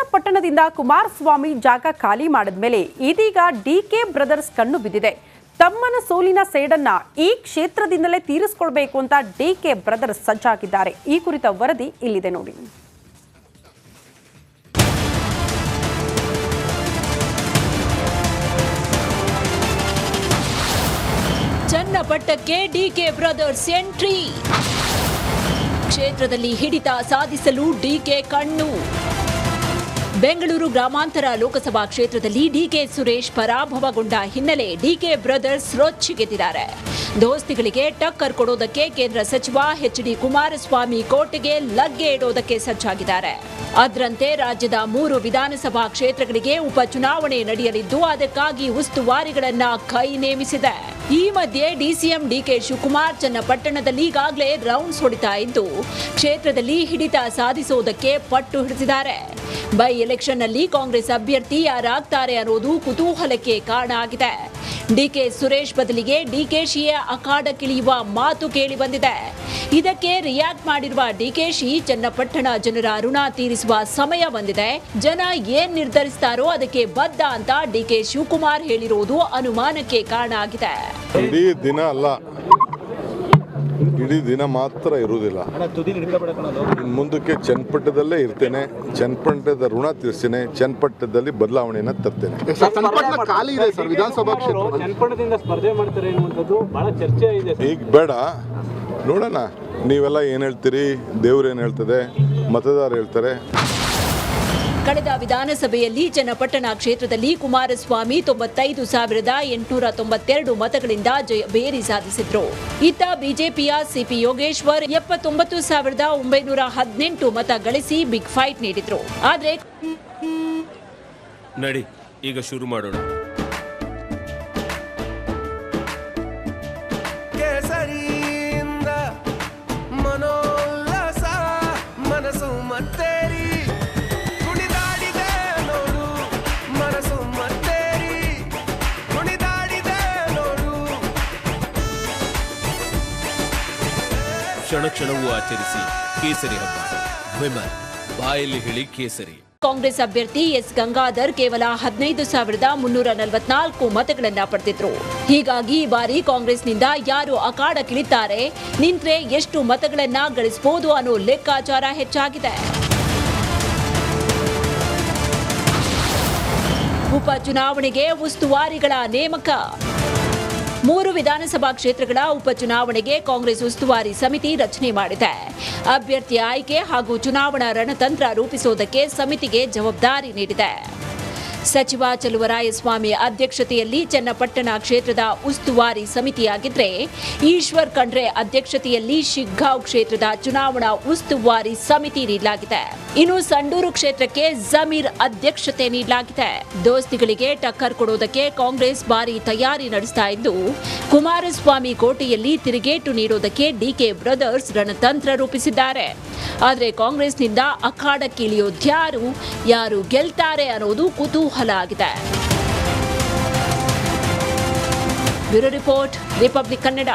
ಚನ್ನಪಟ್ಟಣದಿಂದ ಕುಮಾರಸ್ವಾಮಿ ಜಾಗ ಖಾಲಿ ಮಾಡಿದ ಮೇಲೆ ಇದೀಗ ಡಿಕೆ ಬ್ರದರ್ಸ್ ಕಣ್ಣು ಬಿದ್ದಿದೆ. ತಮ್ಮನ ಸೋಲಿನ ಸೇಡನ್ನ ಈ ಕ್ಷೇತ್ರದಿಂದಲೇ ತೀರಿಸಿಕೊಳ್ಳಬೇಕು ಅಂತ ಡಿಕೆ ಬ್ರದರ್ಸ್ ಸಜ್ಜಾಗಿದ್ದಾರೆ. ಈ ಕುರಿತ ವರದಿ ಇಲ್ಲಿದೆ ನೋಡಿ. ಚನ್ನಪಟ್ಟಣಕ್ಕೆ ಡಿಕೆ ಬ್ರದರ್ಸ್ ಎಂಟ್ರಿ. ಕ್ಷೇತ್ರದಲ್ಲಿ ಹಿಡಿತ ಸಾಧಿಸಲು ಡಿಕೆ ಕಣ್ಣು. ಬೆಂಗಳೂರು ಗ್ರಾಮಾಂತರ ಲೋಕಸಭಾ ಕ್ಷೇತ್ರದಲ್ಲಿ ಡಿಕೆ ಸುರೇಶ್ ಪರಾಭವಗೊಂಡ ಹಿನ್ನೆಲೆ ಡಿಕೆ ಬ್ರದರ್ಸ್ ರೊಚ್ಚಿಗೆದ್ದಿದ್ದಾರೆ. ದೋಸ್ತಿಗಳಿಗೆ ಟಕ್ಕರ್ ಕೊಡೋದಕ್ಕೆ ಕೇಂದ್ರ ಸಚಿವ ಎಚ್.ಡಿ. ಕುಮಾರಸ್ವಾಮಿ ಕೋಟೆಗೆ ಲಗ್ಗೆ ಇಡೋದಕ್ಕೆ ಸಜ್ಜಾಗಿದ್ದಾರೆ. ಅದರಂತೆ ರಾಜ್ಯದ 3 ವಿಧಾನಸಭಾ ಕ್ಷೇತ್ರಗಳಿಗೆ ಉಪಚುನಾವಣೆ ನಡೆಯಲಿದ್ದು ಅದಕ್ಕಾಗಿ ಉಸ್ತುವಾರಿಗಳನ್ನ ಕೈ ನೇಮಿಸಿದೆ. ಈ ಮಧ್ಯೆ ಡಿಸಿಎಂ ಡಿಕೆ ಶಿವಕುಮಾರ್ ಚನ್ನಪಟ್ಟಣದಲ್ಲಿ ಈಗಾಗಲೇ ರೌಂಡ್ಸ್ ಹೊಡಿತಾ ಇದ್ದು ಕ್ಷೇತ್ರದಲ್ಲಿ ಹಿಡಿತ ಸಾಧಿಸುವುದಕ್ಕೆ ಪಟ್ಟು ಹಿಡಿದಿದ್ದಾರೆ. ಬೈ ಎಲೆಕ್ಷನ್ ನಲ್ಲಿ ಕಾಂಗ್ರೆಸ್ ಅಭ್ಯರ್ಥಿ ಯಾರಾಗ್ತಾರೆ ಅನ್ನೋದು ಕುತೂಹಲಕ್ಕೆ ಕಾರಣ ಆಗಿದೆ. ಡಿಕೆ ಸುರೇಶ್ ಬದಲಿಗೆ ಡಿಕೆಶಿಯೇ ಅಖಾಡಕ್ಕಿಳಿಯುವ ಮಾತು ಕೇಳಿ ಬಂದಿದೆ. ಇದಕ್ಕೆ ರಿಯಾಕ್ಟ್ ಮಾಡಿರುವ ಡಿಕೆಶಿ ಚನ್ನಪಟ್ಟಣ ಜನರ ಋಣ ತೀರಿಸುವ ಸಮಯ ಬಂದಿದೆ, ಜನ ಏನ್ ನಿರ್ಧರಿಸ್ತಾರೋ ಅದಕ್ಕೆ ಬದ್ಧ ಅಂತ ಡಿಕೆ ಶಿವಕುಮಾರ್ ಹೇಳಿರುವುದು ಅನುಮಾನಕ್ಕೆ ಕಾರಣ ಆಗಿದೆ. ಇಡೀ ದಿನ ಮಾತ್ರ ಇರುವುದಿಲ್ಲ. ಮುಂದಕ್ಕೆ ಚನ್ನಪಟ್ಟಣದಲ್ಲೇ ಇರ್ತೇನೆ, ಚನ್ನಪಟ್ಟಣದ ಋಣ ತೀರಿಸ್ತೇನೆ, ಚನ್ನಪಟ್ಟಣದಲ್ಲಿ ಬದಲಾವಣೆಯನ್ನು ತರ್ತೇನೆ. ಚನ್ನಪಟ್ಟಣದಿಂದ ಸ್ಪರ್ಧೆ ಮಾಡ್ತಾರೆ ಅನ್ನುವಂಥದ್ದು ಬಹಳ ಚರ್ಚೆ ಇದೆ. ಈಗ ಬೇಡ, ನೋಡೋಣ. ನೀವೆಲ್ಲ ಏನು ಹೇಳ್ತೀರಿ, ದೇವ್ರು ಏನು ಹೇಳ್ತದೆ, ಮತದಾರ ಹೇಳ್ತಾರೆ. ಕಳೆದ ವಿಧಾನಸಭೆಯಲ್ಲಿ ಚನ್ನಪಟ್ಟಣ ಕ್ಷೇತ್ರದಲ್ಲಿ ಕುಮಾರಸ್ವಾಮಿ 95,892 ಮತಗಳಿಂದ ಜಯಭೇರಿ ಸಾಧಿಸಿದ್ರು. ಇತ್ತ ಬಿಜೆಪಿಯ ಸಿಪಿ ಯೋಗೇಶ್ವರ್ 79,918 ಮತ ಗಳಿಸಿ ಬಿಗ್ ಫೈಟ್ ನೀಡಿದ್ರು. ಆದ್ರೆ ನಡಿ ಈಗ ಶುರು ಮಾಡೋಣ. ಕ್ಷಣ ಕ್ಷಣವೂ ಆಚರಿಸಿ ಕೇಸರಿ ಹಬ್ಬ. ವಿಮಲ್ ಬಾಯಲ್ಲಿ ಹೇಳಿ ಕೇಸರಿ. ಕಾಂಗ್ರೆಸ್ ಅಭ್ಯರ್ಥಿ ಎಸ್ ಗಂಗಾಧರ್ ಕೇವಲ 15,344 ಮತಗಳನ್ನ ಪಡೆದಿದ್ರು. ಹೀಗಾಗಿ ಈ ಬಾರಿ ಕಾಂಗ್ರೆಸ್ನಿಂದ ಯಾರು ಅಖಾಡಕ್ಕಿಳಿತಾರೆ, ನಿಂತ್ರೆ ಎಷ್ಟು ಮತಗಳನ್ನ ಗಳಿಸಬಹುದು ಅನ್ನೋ ಲೆಕ್ಕಾಚಾರ ಹೆಚ್ಚಾಗಿದೆ. ಉಪಚುನಾವಣೆಗೆ ಉಸ್ತುವಾರಿಗಳ ನೇಮಕ. 3 ವಿಧಾನಸಭಾ ಕ್ಷೇತ್ರಗಳ ಉಪಚುನಾವಣೆಗೆ ಕಾಂಗ್ರೆಸ್ ಉಸ್ತುವಾರಿ ಸಮಿತಿ ರಚನೆ ಮಾಡಿದೆ. ಅಭ್ಯರ್ಥಿ ಆಯ್ಕೆ ಹಾಗೂ ಚುನಾವಣಾ ರಣತಂತ್ರ ರೂಪಿಸುವುದಕ್ಕೆ ಸಮಿತಿಗೆ ಜವಾಬ್ದಾರಿ ನೀಡಿದೆ. ಸಚಿವ ಚಲುವರಾಯಸ್ವಾಮಿ ಅಧ್ಯಕ್ಷತೆಯಲ್ಲಿ ಚನ್ನಪಟ್ಟಣ ಕ್ಷೇತ್ರದ ಉಸ್ತುವಾರಿ ಸಮಿತಿಯಾಗಿದ್ರೆ, ಈಶ್ವರ್ ಖಂಡ್ರೆ ಅಧ್ಯಕ್ಷತೆಯಲ್ಲಿ ಶಿಗ್ಗಾಂವ್ ಕ್ಷೇತ್ರದ ಚುನಾವಣಾ ಉಸ್ತುವಾರಿ ಸಮಿತಿ ನೀಡಲಾಗಿದೆ. ಇನ್ನು ಸಂಡೂರು ಕ್ಷೇತ್ರಕ್ಕೆ ಜಮೀರ್ ಅಧ್ಯಕ್ಷತೆ ನೀಡಲಾಗಿದೆ. ದೋಸ್ತಿಗಳಿಗೆ ಟಕ್ಕರ್ ಕೊಡೋದಕ್ಕೆ ಕಾಂಗ್ರೆಸ್ ಭಾರಿ ತಯಾರಿ ನಡೆಸ್ತಾ ಇದ್ದು, ಕುಮಾರಸ್ವಾಮಿ ಕೋಟೆಯಲ್ಲಿ ತಿರುಗೇಟು ನೀಡೋದಕ್ಕೆ ಡಿಕೆ ಬ್ರದರ್ಸ್ ರಣತಂತ್ರ ರೂಪಿಸಿದ್ದಾರೆ. ಆದರೆ ಕಾಂಗ್ರೆಸ್ನಿಂದ ಅಖಾಡಕ್ಕಿಳಿಯೋದ್ಯಾರು, ಯಾರು ಗೆಲ್ತಾರೆ ಅನ್ನೋದು ಕುತೂಹಲ ಆಗಿದೆ. Bureau report, republic Kannada.